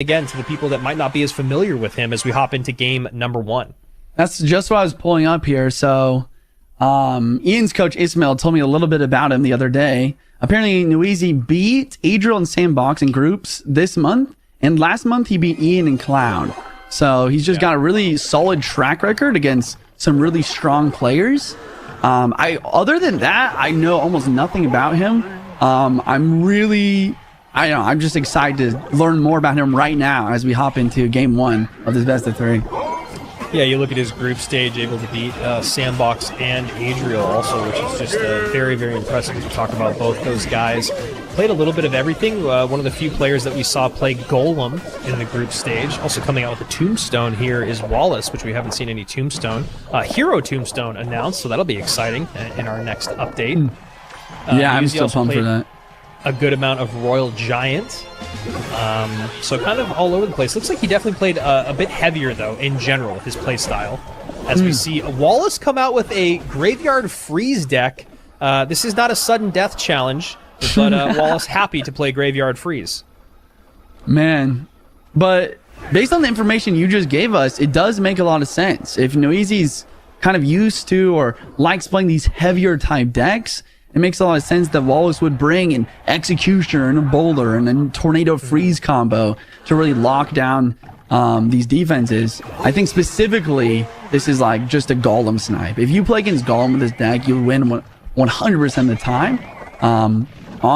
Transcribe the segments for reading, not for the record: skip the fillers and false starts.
again to the people that might not be as familiar with him as we hop into game number 1. That's just what I was pulling up here. So Ian's coach Ismail told me a little bit about him the other day. Apparently NIUZI beat Adriel and Sandbox in groups this month, and last month he beat Ian and Cloud. So he's just got a really solid track record against some really strong players. Other than that, I know almost nothing about him. I'm just excited to learn more about him right now as we hop into game 1 of this best of 3. Yeah, you look at his group stage, able to beat Sandbox and Adriel also, which is just very, very impressive as we talk about both those guys. Played a little bit of everything. One of the few players that we saw play Golem in the group stage. Also coming out with a Tombstone here is WALLACE, which we haven't seen any Tombstone. Hero Tombstone announced, so that'll be exciting in our next update. Yeah, I'm still pumped for that. A good amount of Royal Giant. So kind of all over the place. Looks like he definitely played a bit heavier, though, in general, his play style. As we see WALLACE come out with a Graveyard Freeze deck. This is not a sudden death challenge, but WALLACE happy to play Graveyard Freeze. Man, but based on the information you just gave us, it does make a lot of sense. If NIUZI's kind of used to or likes playing these heavier type decks, it makes a lot of sense that WALLACE would bring an Executioner and a Bowler and a Tornado Freeze combo to really lock down these defenses. I think specifically, this is like just a Golem snipe. If you play against Golem with this deck, you win 100% of the time. On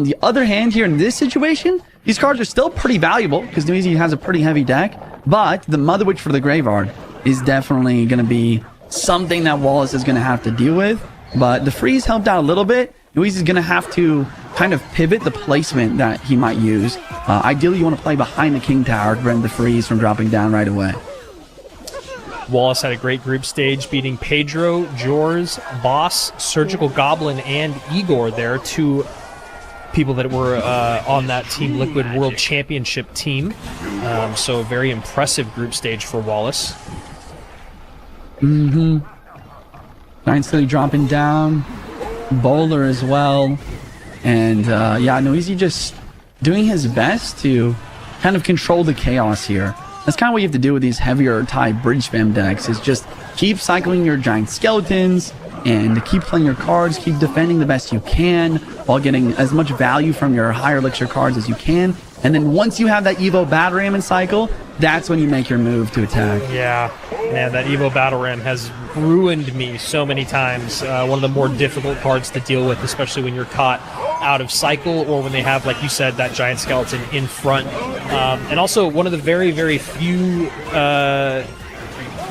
the other hand, here in this situation, these cards are still pretty valuable because NIUZI has a pretty heavy deck, but the Mother Witch for the Graveyard is definitely going to be something that WALLACE is going to have to deal with. But the freeze helped out a little bit. NIUZI's going to have to kind of pivot the placement that he might use. Ideally, you want to play behind the King Tower to prevent the freeze from dropping down right away. WALLACE had a great group stage, beating Pedro, Jors, Boss, Surgical Goblin, and Igor there, 2 people that were on that Team Liquid World Championship team. So a very impressive group stage for WALLACE. Giant slowly dropping down. Bowler as well. And yeah, NIUZI just doing his best to kind of control the chaos here. That's kind of what you have to do with these heavier type bridge spam decks, is just keep cycling your giant skeletons and keep playing your cards, keep defending the best you can while getting as much value from your higher elixir cards as you can. And then once you have that Evo Battle Ram in cycle, that's when you make your move to attack. Yeah, man, that Evo Battle Ram has ruined me so many times. One of the more difficult cards to deal with, especially when you're caught out of cycle or when they have, like you said, that giant skeleton in front. And also one of the very, very few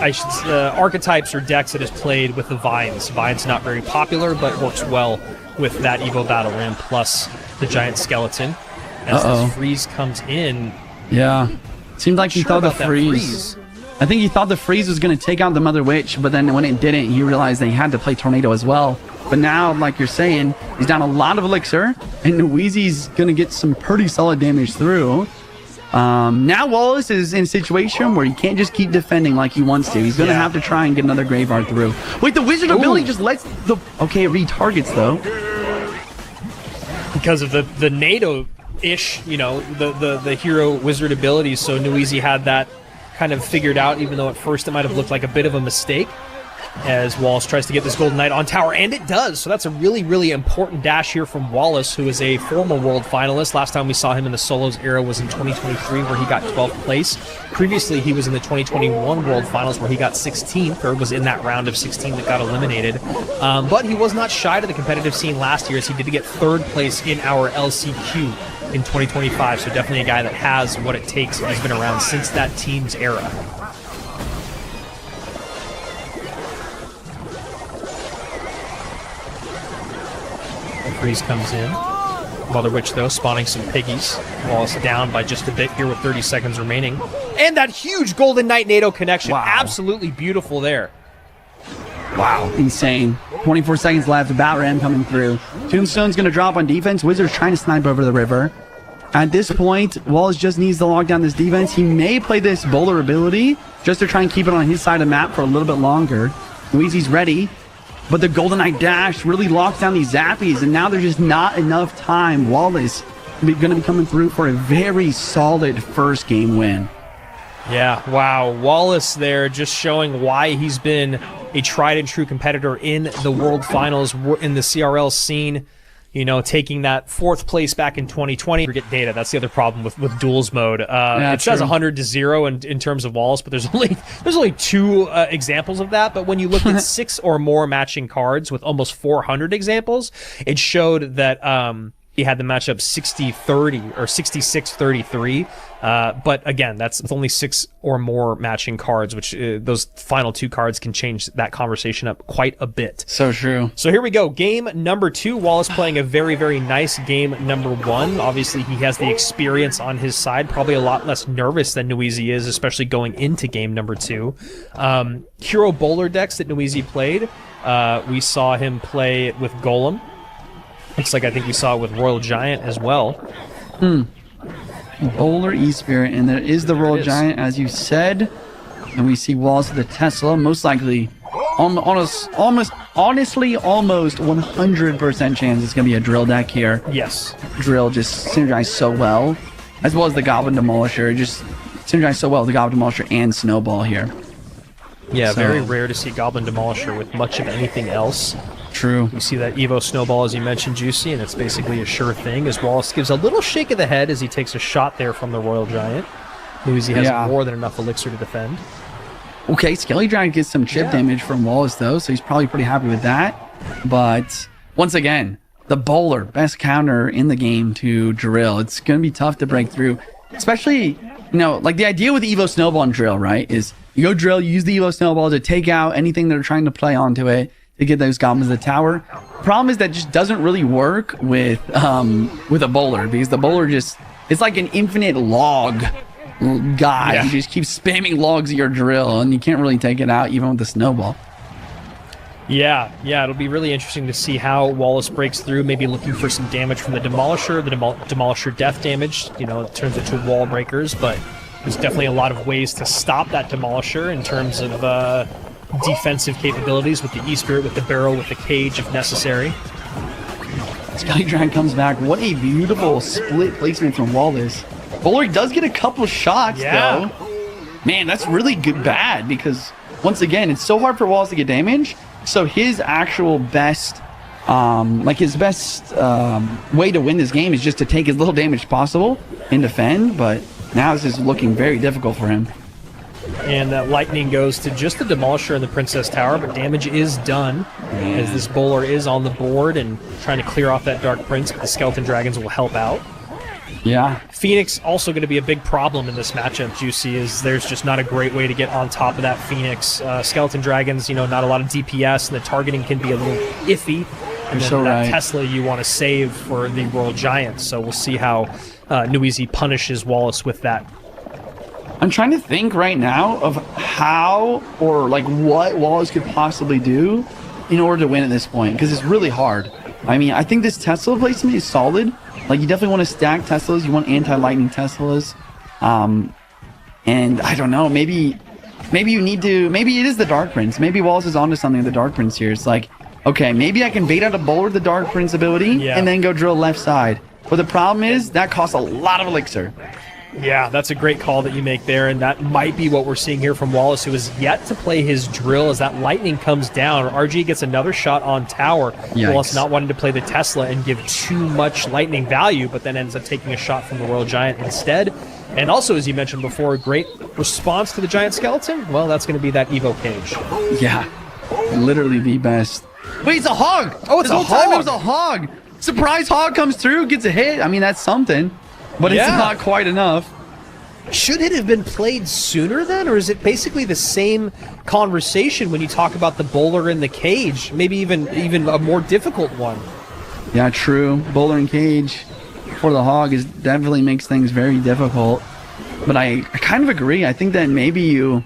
archetypes or decks that is played with the Vines. Vines not very popular, but works well with that Evo Battle Ram plus the giant skeleton. As this freeze comes in. Yeah. Seemed like he thought the freeze. I think he thought the freeze was going to take out the Mother Witch, but then when it didn't, he realized that he had to play Tornado as well. But now, like you're saying, he's down a lot of elixir, and NIUZI's going to get some pretty solid damage through. Now WALLACE is in a situation where he can't just keep defending like he wants to. He's going to have to try and get another Graveyard through. Wait, the Wizard ability just lets the... Okay, it retargets, though. Because of the NATO-ish, you know, the hero wizard abilities, so NIUZI had that kind of figured out, even though at first it might have looked like a bit of a mistake, as WALLACE tries to get this Golden Knight on tower, and it does. So that's a really, really important dash here from WALLACE, who is a former world finalist. Last time we saw him in the solos era was in 2023, where he got 12th place. Previously, he was in the 2021 world finals, where he got 16th, or was in that round of 16 that got eliminated. But he was not shy to the competitive scene last year, as he did get 3rd place in our LCQ in 2025. So definitely a guy that has what it takes and has been around since that team's era. Freeze comes in. Mother Witch, though, spawning some piggies. WALLACE down by just a bit here with 30 seconds remaining. And that huge Golden Knight NATO connection. Wow. Absolutely beautiful there. Wow. Insane. 24 seconds left. Battle Ram coming through. Tombstone's going to drop on defense. Wizard's trying to snipe over the river. At this point, WALLACE just needs to lock down this defense. He may play this Bowler ability just to try and keep it on his side of the map for a little bit longer. NIUZI's ready. But the Golden Knight dash really locks down these zappies, and now there's just not enough time. WALLACE going to be coming through for a very solid first game win. Yeah, wow. Wallace there just showing why he's been a tried and true competitor in the World Finals, in the CRL scene. You know, taking that 4th place back in 2020. Forget data. That's the other problem with duels mode. It says 100-0 in terms of Wallace, but there's only 2 examples of that. But when you look at 6 or more matching cards with almost 400 examples, it showed that he had the matchup 60-30 or 66-33. But again, that's only 6 or more matching cards, which those final 2 cards can change that conversation up quite a bit. So true. So here we go. Game number 2. Wallace playing a very, very nice game number 1. Obviously, he has the experience on his side, probably a lot less nervous than NIUZI is, especially going into game number 2. Hero bowler decks that NIUZI played. We saw him play with Golem. Looks like I think we saw it with Royal Giant as well. Bowler E-Spirit, and there is the Royal Giant, as you said. And we see Wallace with the Tesla, most likely, honestly, almost 100% chance it's going to be a drill deck here. Yes. Drill just synergized so well, as well as the Goblin Demolisher. Just synergized so well with the Goblin Demolisher and Snowball here. Yeah, very rare to see Goblin Demolisher with much of anything else. True. You see that Evo Snowball, as you mentioned, Juicy, and it's basically a sure thing, as Wallace gives a little shake of the head as he takes a shot there from the Royal Giant. NIUZI has more than enough elixir to defend. Okay, Skelly Giant gets some chip damage from Wallace, though, so he's probably pretty happy with that. But once again, the bowler, best counter in the game to Drill. It's going to be tough to break through, especially, you know, like the idea with Evo Snowball and Drill, right, is you go Drill, you use the Evo Snowball to take out anything they're trying to play onto it, to get those goblins to the tower. Problem is that just doesn't really work with a bowler, because the bowler just, it's like an infinite log guy. Yeah. You just keep spamming logs at your Drill, and you can't really take it out even with the Snowball. Yeah, it'll be really interesting to see how Wallace breaks through, maybe looking for some damage from the Demolisher, Demolisher death damage, you know, it turns into wall breakers, but there's definitely a lot of ways to stop that Demolisher in terms of defensive capabilities with the E-Spirit, with the barrel, with the cage if necessary. Skelly Giant comes back. What a beautiful split placement from Wallace. Bowler does get a couple shots, though. Man, that's really bad, because once again, it's so hard for Wallace to get damage. So his actual best, his best way to win this game is just to take as little damage possible and defend. But now this is looking very difficult for him. And that lightning goes to just the Demolisher and the Princess Tower, but damage is done as this bowler is on the board and trying to clear off that Dark Prince, but the Skeleton Dragons will help out. Yeah. Phoenix also going to be a big problem in this matchup, Juicy, is there's just not a great way to get on top of that Phoenix. Skeleton Dragons, you know, not a lot of DPS, and the targeting can be a little iffy. And then that Tesla you want to save for the Royal Giant, so we'll see how NIUZI punishes Wallace with that. I'm trying to think right now of how or like what Wallace could possibly do in order to win at this point, because it's really hard. I mean, I think this Tesla placement is solid. Like, you definitely want to stack Teslas. You want anti-lightning Teslas. And I don't know, maybe you need to, maybe it is the Dark Prince. Maybe Wallace is onto something with the Dark Prince here. It's like, okay, maybe I can bait out a bowler the Dark Prince ability and then go drill left side. But the problem is that costs a lot of elixir. Yeah, that's a great call that you make there, and that might be what we're seeing here from Wallace, who has yet to play his drill as that lightning comes down. RG gets another shot on tower. Yikes. Wallace not wanting to play the Tesla and give too much lightning value, but then ends up taking a shot from the Royal Giant instead. And also, as you mentioned before, a great response to the Giant Skeleton. Well, that's going to be that Evo Cage. Yeah, literally the best. Wait, it's a hog! Oh, it's this a whole time hog! it was a hog! Surprise hog comes through, gets a hit. I mean, that's something. But it's not quite enough. Should it have been played sooner then, or is it basically the same conversation when you talk about the bowler in the cage? Maybe even a more difficult one. Yeah, true. Bowler and cage for the hog definitely makes things very difficult. But I kind of agree. I think that maybe you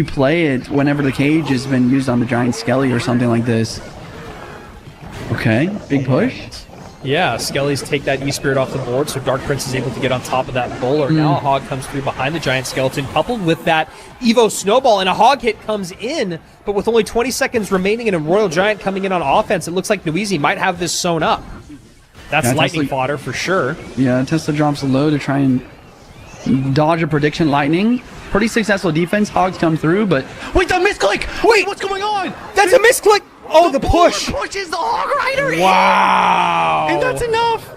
play it whenever the cage has been used on the giant skelly or something like this. Okay, big push. Yeah, Skellies take that E-Spirit off the board, so Dark Prince is able to get on top of that bowler. Now a hog comes through behind the Giant Skeleton, coupled with that Evo Snowball, and a hog hit comes in, but with only 20 seconds remaining and a Royal Giant coming in on offense, it looks like NIUZI might have this sewn up. That's Yeah, lightning Tesla- fodder for sure. Yeah, Tesla drops low to try and dodge a prediction lightning. Pretty successful defense. Hogs come through, but wait, the misclick! Wait, what's going on? That's a misclick! Oh, the push! Bullet pushes the Hog Rider in! Wow! And that's enough.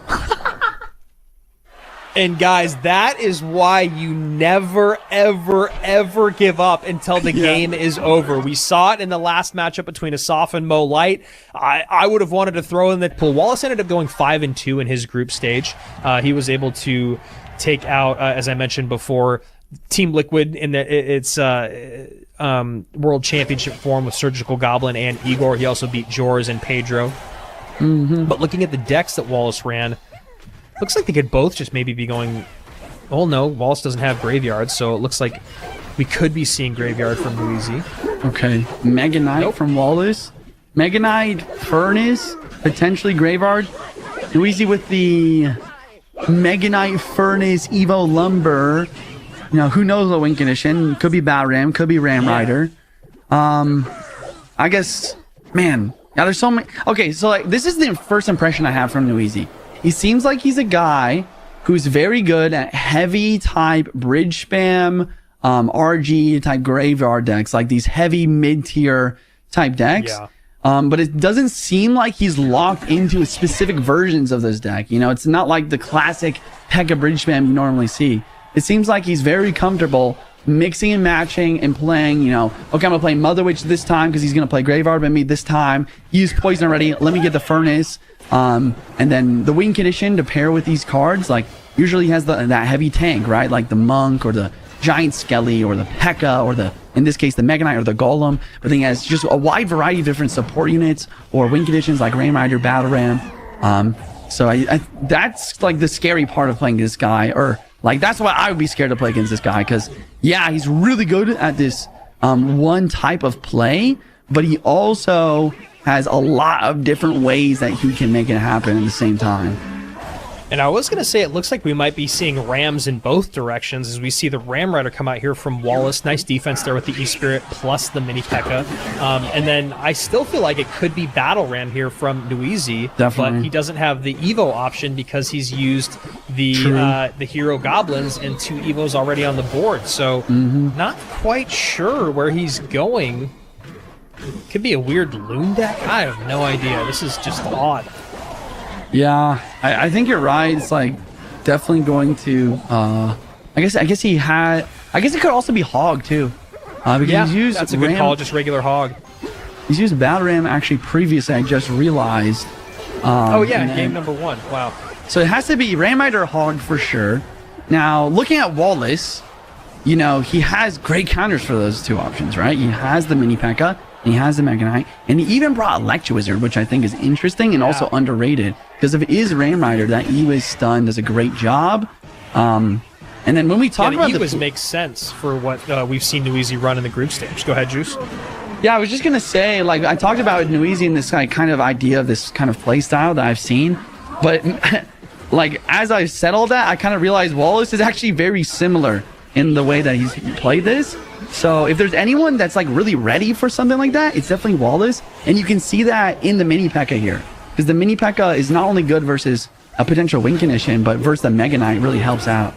And guys, that is why you never, ever, ever give up until the game is over. We saw it in the last matchup between Asaf and Mo Light. I would have wanted to throw in the pool. WALLACE ended up going 5-2 in his group stage. He was able to take out, as I mentioned before, Team Liquid in its World Championship form with Surgical Goblin and Igor. He also beat Jors and Pedro. But looking at the decks that WALLACE ran, looks like they could both just maybe be going... Oh no, WALLACE doesn't have Graveyard, so it looks like we could be seeing Graveyard from NIUZI. Okay, Mega Knight from WALLACE. Mega Knight, Furnace, potentially Graveyard. NIUZI with the Mega Knight, Furnace, Evo Lumber. You know, who knows what win condition? Could be Battle Ram, could be Ram Rider. I guess, man, yeah, there's so many. Okay, so like this is the first impression I have from NIUZI. He seems like he's a guy who's very good at heavy type bridge spam, RG type graveyard decks, like these heavy mid-tier type decks. Yeah. But it doesn't seem like he's locked into specific versions of this deck. You know, it's not like the classic Pekka bridge spam you normally see. It seems like he's very comfortable mixing and matching and playing, you know, okay, I'm going to play Mother Witch this time because he's going to play Graveyard by me this time. Use Poison already. Let me get the Furnace. And then the win condition to pair with these cards, like, usually has that heavy tank, right? Like the Monk or the Giant Skelly or the Pekka or the, in this case, the Mega Knight or the Golem. But then he has just a wide variety of different support units or win conditions like Ram Rider, Battle Ram. So I that's like the scary part of playing this guy, or like that's why I would be scared to play against this guy, because yeah, he's really good at this one type of play, but he also has a lot of different ways that he can make it happen at the same time. And I was going to say, it looks like we might be seeing Rams in both directions as we see the Ram Rider come out here from WALLACE. Nice defense there with the E-Spirit plus the Mini Pekka. And then I still feel like it could be Battle Ram here from NIUZI. Definitely. But he doesn't have the Evo option because he's used the Hero Goblins and 2 Evos already on the board. So not quite sure where he's going. Could be a weird Loon deck? I have no idea. This is just odd. Yeah, I think you're right. It's like definitely going to. I guess it could also be Hog too. Because Yeah, he's used that's a good call. Just regular Hog. He's used Battle Ram actually previously. I just realized. Oh yeah, game number 1. Wow. So it has to be Ram Rider or Hog for sure. Now looking at WALLACE, you know he has great counters for those 2 options, right? He has the Mini Pekka. And he has the Mega Knight, and he even brought Electro Wizard, which I think is interesting and also underrated. Because if it is Ram Rider, that E-Wiz stun does a great job. And then when we talk about the E-Wiz makes sense for what we've seen NIUZI run in the group stage. Go ahead, Juice. Yeah, I was just gonna say, like I talked about NIUZI and this kind of idea of this kind of play style that I've seen, but like as I said all that, I kind of realized WALLACE is actually very similar in the way that he's played this. So if there's anyone that's like really ready for something like that, it's definitely WALLACE. And you can see that in the Mini Pekka here. Because the Mini Pekka is not only good versus a potential win condition, but versus the Mega Knight really helps out.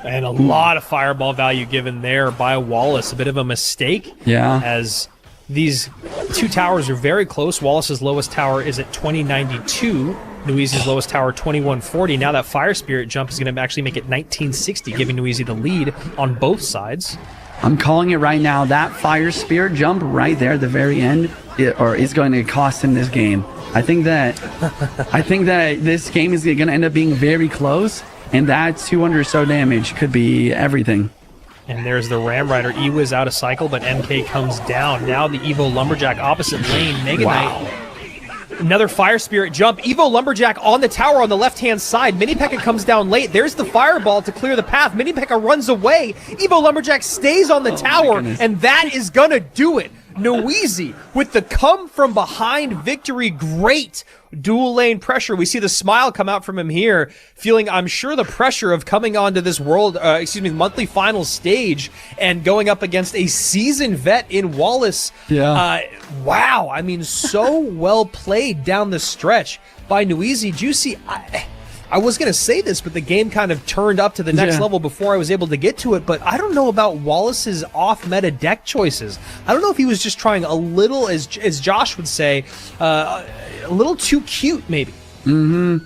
And a lot of fireball value given there by WALLACE. A bit of a mistake. Yeah. As these 2 towers are very close. WALLACE's lowest tower is at 2092. NIUZI's lowest tower, 2140. Now that Fire Spirit jump is going to actually make it 1960, giving NIUZI the lead on both sides. I'm calling it right now. That Fire Spirit jump right there at the very end is going to cost him this game. I think that this game is going to end up being very close, and that 200 or so damage could be everything. And there's the Ram Rider. E-Wiz out of cycle, but MK comes down. Now the Evo Lumberjack opposite lane. Mega Knight. Another Fire Spirit jump. Evo Lumberjack on the tower on the left-hand side. Mini Pekka comes down late. There's the Fireball to clear the path. Mini Pekka runs away. Evo Lumberjack stays on the tower, and that is going to do it. NIUZI with the come from behind victory. Great dual lane pressure. We see the smile come out from him here, feeling, I'm sure, the pressure of coming onto this monthly finals stage and going up against a seasoned vet in WALLACE. Yeah. Wow. I mean, so well played down the stretch by NIUZI. Juicy, I was going to say this, but the game kind of turned up to the next level before I was able to get to it. But I don't know about WALLACE's off-meta deck choices. I don't know if he was just trying a little, as Josh would say, a little too cute, maybe. Mm-hmm.